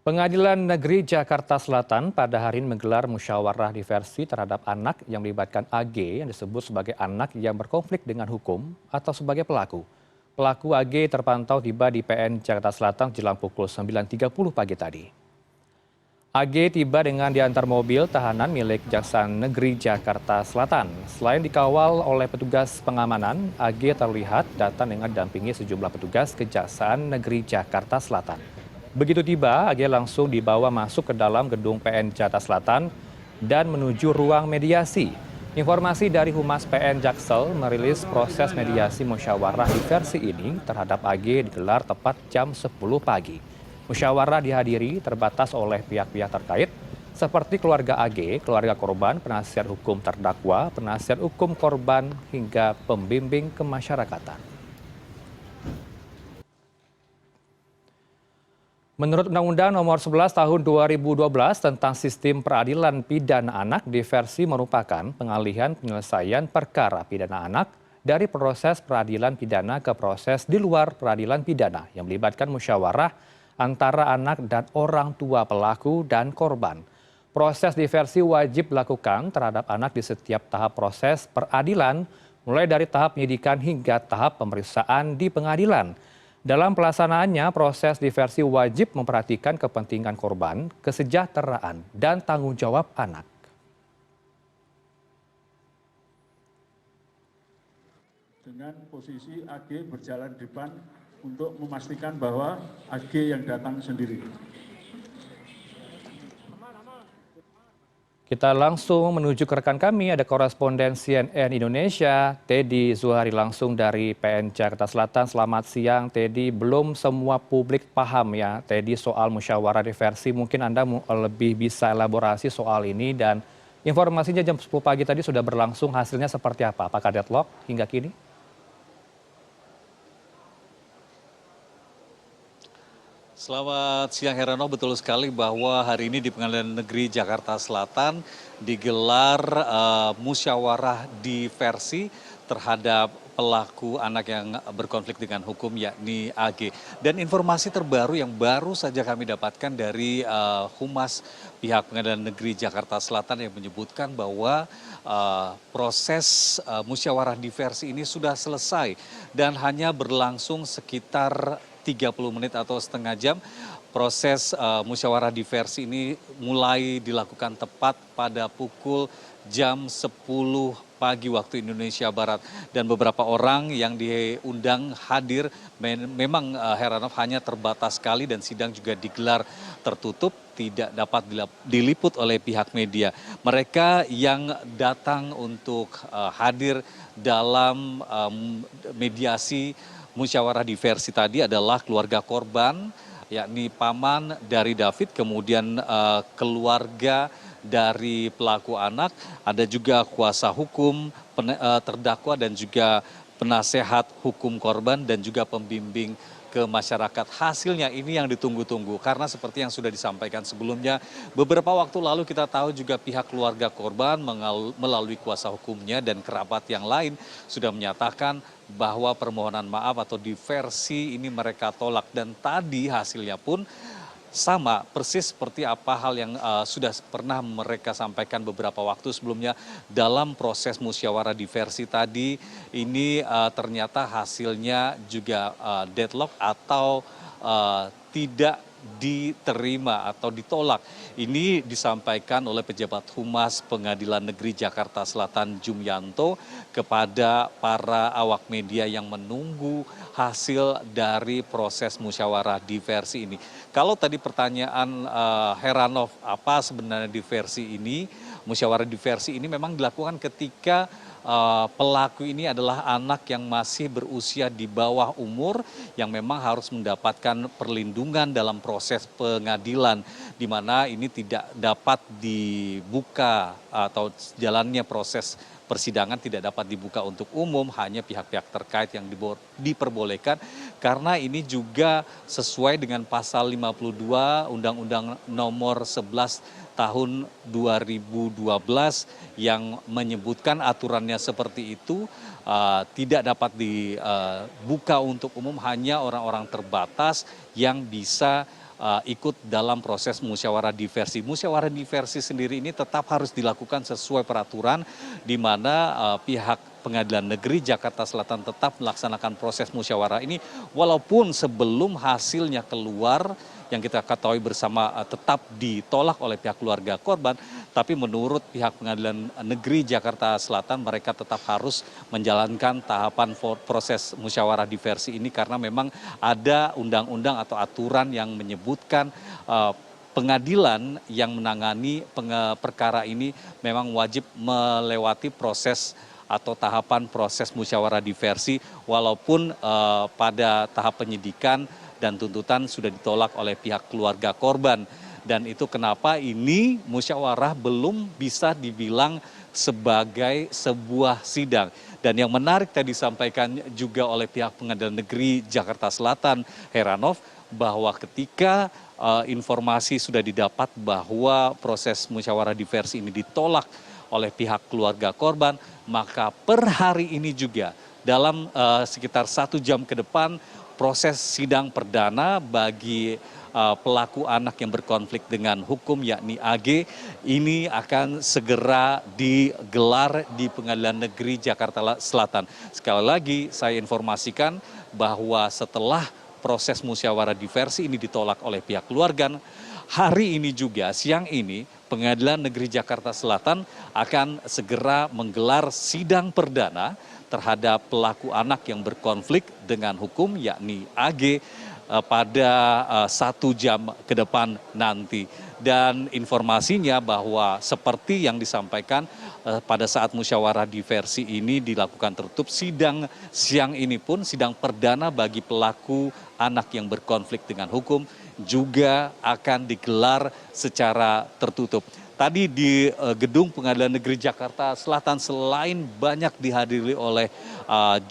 Pengadilan Negeri Jakarta Selatan pada hari ini menggelar musyawarah diversi terhadap anak yang melibatkan AG yang disebut sebagai anak yang berkonflik dengan hukum atau sebagai pelaku. Pelaku AG terpantau tiba di PN Jakarta Selatan jelang pukul 9.30 pagi tadi. AG tiba dengan diantar mobil tahanan milik Jaksa Negeri Jakarta Selatan. Selain dikawal oleh petugas pengamanan, AG terlihat datang dengan dampingi sejumlah petugas Kejaksaan Negeri Jakarta Selatan. Begitu tiba, AG langsung dibawa masuk ke dalam gedung PN Jakarta Selatan dan menuju ruang mediasi. Informasi dari Humas PN Jaksel merilis proses mediasi musyawarah diversi ini terhadap AG digelar tepat jam 10 pagi. Musyawarah dihadiri terbatas oleh pihak-pihak terkait seperti keluarga AG, keluarga korban, penasihat hukum terdakwa, penasihat hukum korban, hingga pembimbing kemasyarakatan. Menurut Undang-Undang Nomor 11 Tahun 2012 tentang Sistem Peradilan Pidana Anak, diversi merupakan pengalihan penyelesaian perkara pidana anak dari proses peradilan pidana ke proses di luar peradilan pidana yang melibatkan musyawarah antara anak dan orang tua pelaku dan korban. Proses diversi wajib dilakukan terhadap anak di setiap tahap proses peradilan, mulai dari tahap penyidikan hingga tahap pemeriksaan di pengadilan. Dalam pelaksanaannya, proses diversi wajib memperhatikan kepentingan korban, kesejahteraan, dan tanggung jawab anak. Dengan posisi AG berjalan di depan untuk memastikan bahwa AG yang datang sendiri. Kita langsung menuju ke rekan kami, ada koresponden CNN Indonesia, Teddy Zuhari langsung dari PN Jakarta Selatan. Selamat siang, Teddy. Belum semua publik paham ya, Teddy, soal musyawarah diversi. Mungkin Anda lebih bisa elaborasi soal ini dan informasinya jam 10 pagi tadi sudah berlangsung, hasilnya seperti apa? Apakah deadlock hingga kini? Selamat siang Herano, betul sekali bahwa hari ini di Pengadilan Negeri Jakarta Selatan digelar musyawarah diversi terhadap pelaku anak yang berkonflik dengan hukum yakni AG. Dan informasi terbaru yang baru saja kami dapatkan dari Humas pihak Pengadilan Negeri Jakarta Selatan yang menyebutkan bahwa proses musyawarah diversi ini sudah selesai dan hanya berlangsung sekitar 30 menit atau setengah jam. Proses musyawarah diversi ini mulai dilakukan tepat pada pukul jam 10 pagi waktu Indonesia Barat. Dan beberapa orang yang diundang hadir memang Heranov hanya terbatas sekali dan sidang juga digelar tertutup, tidak dapat diliput oleh pihak media. Mereka yang datang untuk hadir dalam mediasi musyawarah diversi tadi adalah keluarga korban, yakni paman dari David, kemudian keluarga dari pelaku anak, ada juga kuasa hukum terdakwa dan juga penasehat hukum korban dan juga pembimbing ke masyarakat. Hasilnya ini yang ditunggu-tunggu karena seperti yang sudah disampaikan sebelumnya, beberapa waktu lalu kita tahu juga pihak keluarga korban melalui kuasa hukumnya dan kerabat yang lain sudah menyatakan bahwa permohonan maaf atau diversi ini mereka tolak, dan tadi hasilnya pun sama persis seperti apa hal yang sudah pernah mereka sampaikan beberapa waktu sebelumnya dalam proses musyawarah diversi tadi. Ini ternyata hasilnya juga deadlock atau tidak diterima atau ditolak. Ini disampaikan oleh pejabat Humas Pengadilan Negeri Jakarta Selatan Jumyanto kepada para awak media yang menunggu hasil dari proses musyawarah diversi ini. Kalau tadi pertanyaan Heranov, apa sebenarnya diversi ini? Musyawarah diversi ini memang dilakukan ketika pelaku ini adalah anak yang masih berusia di bawah umur yang memang harus mendapatkan perlindungan dalam proses pengadilan, di mana ini tidak dapat dibuka atau jalannya proses persidangan tidak dapat dibuka untuk umum, hanya pihak-pihak terkait yang diperbolehkan, karena ini juga sesuai dengan pasal 52 Undang-Undang Nomor 11 tahun 2012 yang menyebutkan aturannya seperti itu, tidak dapat dibuka untuk umum, hanya orang-orang terbatas yang bisa ikut dalam proses musyawarah diversi. Musyawarah diversi sendiri ini tetap harus dilakukan sesuai peraturan di mana pihak Pengadilan Negeri Jakarta Selatan tetap melaksanakan proses musyawarah ini walaupun sebelum hasilnya keluar yang kita ketahui bersama tetap ditolak oleh pihak keluarga korban, tapi menurut pihak Pengadilan Negeri Jakarta Selatan mereka tetap harus menjalankan tahapan proses musyawarah diversi ini karena memang ada undang-undang atau aturan yang menyebutkan pengadilan yang menangani perkara ini memang wajib melewati proses atau tahapan proses musyawarah diversi walaupun pada tahap penyidikan dan tuntutan sudah ditolak oleh pihak keluarga korban. Dan itu kenapa ini musyawarah belum bisa dibilang sebagai sebuah sidang. Dan yang menarik tadi disampaikan juga oleh pihak Pengadilan Negeri Jakarta Selatan, Heranov, bahwa ketika informasi sudah didapat bahwa proses musyawarah diversi ini ditolak oleh pihak keluarga korban, maka per hari ini juga dalam sekitar 1 jam ke depan proses sidang perdana bagi pelaku anak yang berkonflik dengan hukum yakni AG ini akan segera digelar di Pengadilan Negeri Jakarta Selatan. Sekali lagi saya informasikan bahwa setelah proses musyawarah diversi ini ditolak oleh pihak keluarga, hari ini juga siang ini Pengadilan Negeri Jakarta Selatan akan segera menggelar sidang perdana terhadap pelaku anak yang berkonflik dengan hukum yakni AG pada 1 jam ke depan nanti. Dan informasinya bahwa seperti yang disampaikan pada saat musyawarah diversi ini dilakukan tertutup, sidang siang ini pun sidang perdana bagi pelaku anak yang berkonflik dengan hukum juga akan digelar secara tertutup. Tadi di gedung Pengadilan Negeri Jakarta Selatan selain banyak dihadiri oleh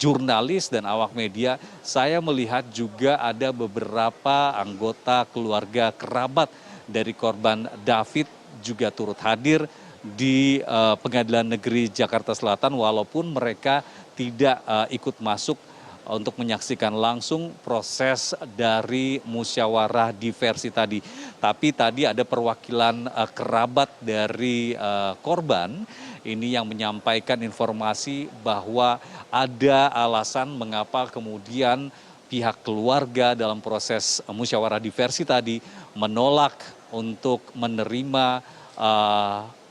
jurnalis dan awak media, saya melihat juga ada beberapa anggota keluarga kerabat dari korban David juga turut hadir di Pengadilan Negeri Jakarta Selatan walaupun mereka tidak ikut masuk untuk menyaksikan langsung proses dari musyawarah diversi tadi. Tapi tadi ada perwakilan kerabat dari korban ini yang menyampaikan informasi bahwa ada alasan mengapa kemudian pihak keluarga dalam proses musyawarah diversi tadi menolak untuk menerima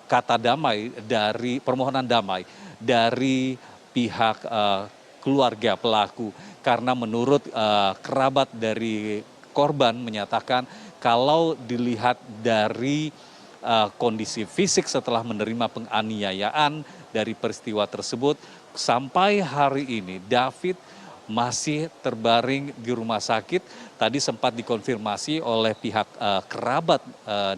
kata damai dari permohonan damai dari pihak keluarga pelaku karena menurut kerabat dari korban menyatakan kalau dilihat dari kondisi fisik setelah menerima penganiayaan dari peristiwa tersebut sampai hari ini David masih terbaring di rumah sakit. Tadi sempat dikonfirmasi oleh pihak kerabat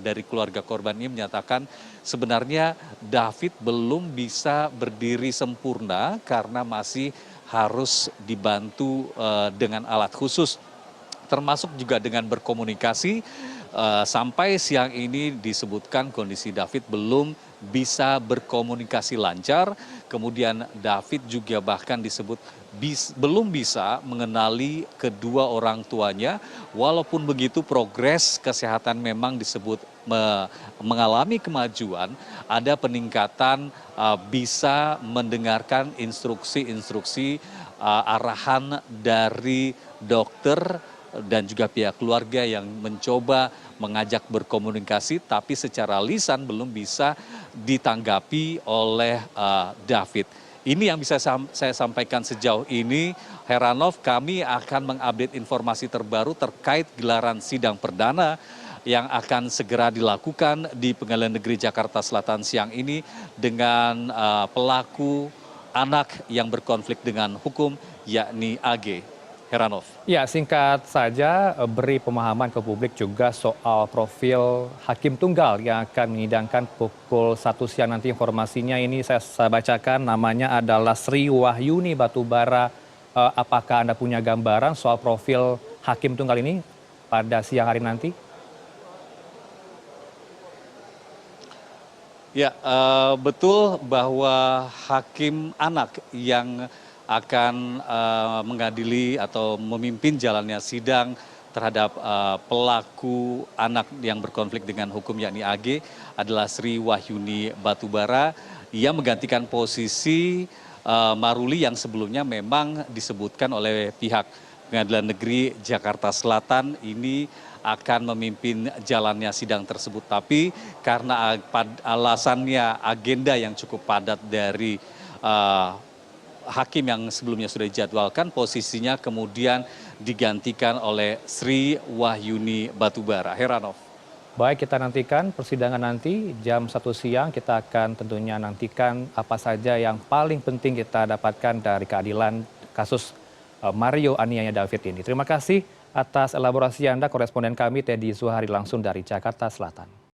dari keluarga korban ini menyatakan sebenarnya David belum bisa berdiri sempurna karena masih harus dibantu dengan alat khusus, termasuk juga dengan berkomunikasi. Sampai siang ini disebutkan kondisi David belum bisa berkomunikasi lancar. Kemudian David juga bahkan disebut belum bisa mengenali kedua orang tuanya. Walaupun begitu progres kesehatan memang disebut mengalami kemajuan, ada peningkatan bisa mendengarkan instruksi-instruksi arahan dari dokter dan juga pihak keluarga yang mencoba mengajak berkomunikasi tapi secara lisan belum bisa ditanggapi oleh David. Ini yang bisa saya sampaikan sejauh ini. Heranov, kami akan mengupdate informasi terbaru terkait gelaran sidang perdana yang akan segera dilakukan di Pengadilan Negeri Jakarta Selatan siang ini dengan pelaku anak yang berkonflik dengan hukum yakni AG. Heranov. Ya, singkat saja beri pemahaman ke publik juga soal profil hakim tunggal yang akan menyidangkan pukul 1 siang nanti. Informasinya ini saya bacakan, namanya adalah Sri Wahyuni Batubara. Apakah Anda punya gambaran soal profil hakim tunggal ini pada siang hari nanti? Ya, betul bahwa hakim anak yang akan mengadili atau memimpin jalannya sidang terhadap pelaku anak yang berkonflik dengan hukum yakni AG adalah Sri Wahyuni Batubara. Ia menggantikan posisi Maruli yang sebelumnya memang disebutkan oleh pihak Pengadilan Negeri Jakarta Selatan ini akan memimpin jalannya sidang tersebut. Tapi karena alasannya agenda yang cukup padat dari hakim yang sebelumnya sudah dijadwalkan, posisinya kemudian digantikan oleh Sri Wahyuni Batubara. Heranov. Baik, kita nantikan persidangan nanti jam 1 siang. Kita akan tentunya nantikan apa saja yang paling penting kita dapatkan dari keadilan kasus Mario aniaya David ini. Terima kasih atas elaborasi Anda, koresponden kami Teddy Zuhari langsung dari Jakarta Selatan.